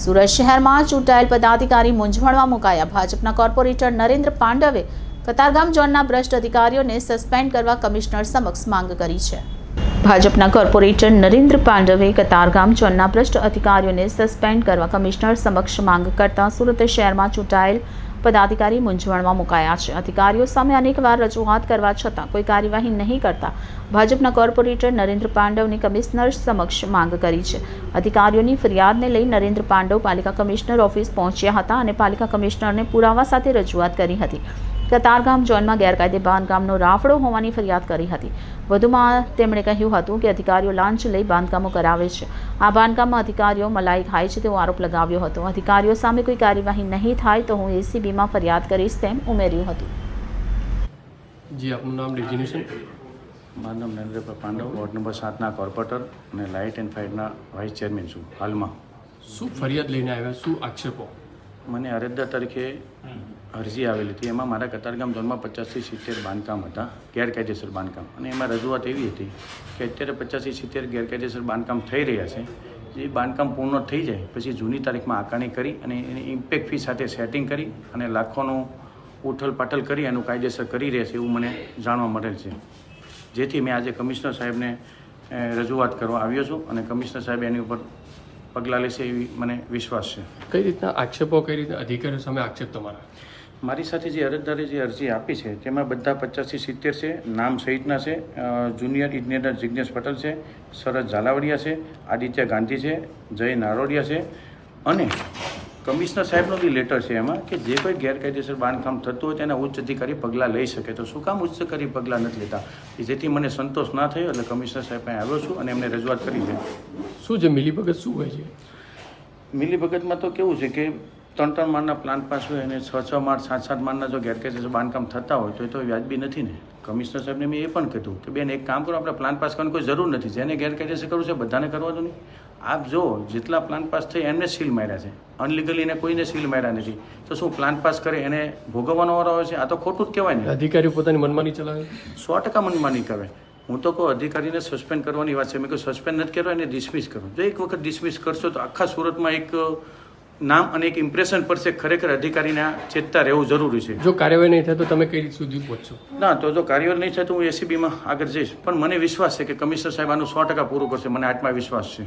સુરત શહેરમાં ચૂંટાયેલ પદાધિકારી મૂંઝવણમાં મુકાયા. ભાજપના કોર્પોરેટર નરેન્દ્ર પાંડવે કતારગામ ઝોનના ભ્રષ્ટ અધિકારીઓને સસ્પેન્ડ કરવા કમિશનર સમક્ષ માંગ કરી છે. ભાજપના કોર્પોરેટર નરેન્દ્ર પાંડવે કતારગામ ઝોનના ભ્રષ્ટ અધિકારીઓને સસ્પેન્ડ કરવા કમિશનર સમક્ષ માંગ કરતા સુરત શહેરમાં ચૂંટાયેલ પદાધિકારી મૂંઝવણમાં મુકાયા છે. અધિકારીઓ સામે અનેકવાર રજૂઆત કરવા છતાં કોઈ કાર્યવાહી નહીં કરતા ભાજપના કોર્પોરેટર નરેન્દ્ર પાંડવની કમિશનર સમક્ષ માંગ કરી છે. અધિકારીઓની ફરિયાદને લઈ નરેન્દ્ર પાંડવ પાલિકા કમિશનર ઓફિસ પહોંચ્યા હતા અને પાલિકા કમિશનરને પુરાવા સાથે રજૂઆત કરી હતી. કતારગામ ઝોનમાં ગેરકાયદે બાંધકામનો રાફડો હોવાની ફરિયાદ કરી હતી. વધુમાં તેમણે કહ્યું હતું કે અધિકારીઓ લાંચ લઈ બાંધકામો કરાવે છે. આ બાંધકામમાં અધિકારીઓ મલાઈ ખાય છે તેવો આરોપ લગાવ્યો હતો. અધિકારીઓ સામે કોઈ કાર્યવાહી નહીં થાય તો હું એસીબીમાં ફરિયાદ કરીશ તેમ ઉમેર્યું હતું. જી, આપનું નામ ડેઝિગ્નેશન? મારું નામ નરેન્દ્ર પાંડવ, વોર્ડ નંબર 7ના કોર્પોરેટર અને લાઇટ એન્ડ ફાયરના વાઇસ ચેરમેન છું હાલમાં. શું ફરિયાદ લઈને આવ્યા, શું આક્ષેપો? મને અરજદાર તરીકે અરજી આવેલી હતી. એમાં મારા કતારગામ ઝોનમાં 50 થી 70 બાંધકામ હતા, ગેરકાયદેસર બાંધકામ. અને એમાં રજૂઆત એવી હતી કે અત્યારે 50 થી 70 ગેરકાયદેસર બાંધકામ થઈ રહ્યા છે. જે બાંધકામ પૂર્ણ થઈ જાય પછી જૂની તારીખમાં આકારણી કરી અને એની ઇમ્પેક્ટ ફી સાથે સેટિંગ કરી અને લાખોનું ઉઠલ પાઠલ કરી એનું કાયદેસર કરી રહ્યા છે એવું મને જાણવા મળેલ છે. જેથી મેં આજે કમિશનર સાહેબને રજૂઆત કરવા આવ્યો છું અને કમિશનર સાહેબ એની ઉપર પગલાં લેશે એવી મને વિશ્વાસ છે. કઈ રીતના આક્ષેપો, કઈ રીતના અધિકારીઓ સામે આક્ષેપ તમારા? મારી સાથે જે અરજદારે જે અરજી આપી છે તેમાં બધા 50 થી 70 છે, નામ સહિતના છે. જુનિયર ઇજનેર જિજ્ઞેશ પટેલ છે, શરદ ઝાલાવડિયા છે, આદિત્ય ગાંધી છે, જય નારોડિયા છે અને કમિશનર સાહેબનો બી લેટર છે એમાં કે જે કોઈ ગેરકાયદેસર બાંધકામ થતું હોય તેના ઉચ્ચ અધિકારી પગલાં લઈ શકે. તો શું કામ ઉચ્ચ અધિકારી પગલાં નથી લેતા? જેથી મને સંતોષ ના થયો એટલે કમિશનર સાહેબ પાસે આવ્યો છું અને એમને રજૂઆત કરી છે. શું છે મિલીભગત, શું હોય છે? મિલીભગતમાં તો કેવું છે કે 3-3 માળના પ્લાન પાસ હોય અને 6-6 માળ 7-7 માળના જો ગેરકાયદેસર બાંધકામ થતા હોય તો એ તો વ્યાજબી નથી ને. કમિશનર સાહેબને મેં એ પણ કીધું કે બેન એક કામ કરો, આપણે પ્લાન પાસ કરવાની કોઈ જરૂર નથી. જેને ગેરકાયદેસર કરવું છે બધાને કરવા દો નહીં. આપ જો જેટલા પ્લાન પાસ થઈ એમને સીલ માર્યા છે, અનલીગલી એને કોઈને સીલ માર્યા નથી. તો શું પ્લાન પાસ કરે એને ભોગવવાનો વારો આવે છે? આ તો ખોટું જ કહેવાય ને. અધિકારીઓ પોતાની મનમાની ચલાવે? 100% મનમાની કરે. હું તો કહું અધિકારીને સસ્પેન્ડ કરવાની વાત છે. મેં કહ્યું સસ્પેન્ડ નથી કરવા, એને ડિસમિસ કરો. જો એક વખત ડિસમિસ કરશો તો આખા સુરતમાં એક નામ અને એક ઇમ્પ્રેશન પડશે. ખરેખર અધિકારીને ચેતતા રહેવું જરૂરી છે. જો કાર્યવાહી નહીં થાય તો તમે કઈ રીતે સુધી પહોંચશો? ના, તો જો કાર્યવાહી નહીં થાય તો હું એસીબીમાં આગળ જઈશ. પણ મને વિશ્વાસ છે કે કમિશનર સાહેબ આનું 100% પૂરું કરશે. મને આત્મવિશ્વાસ છે.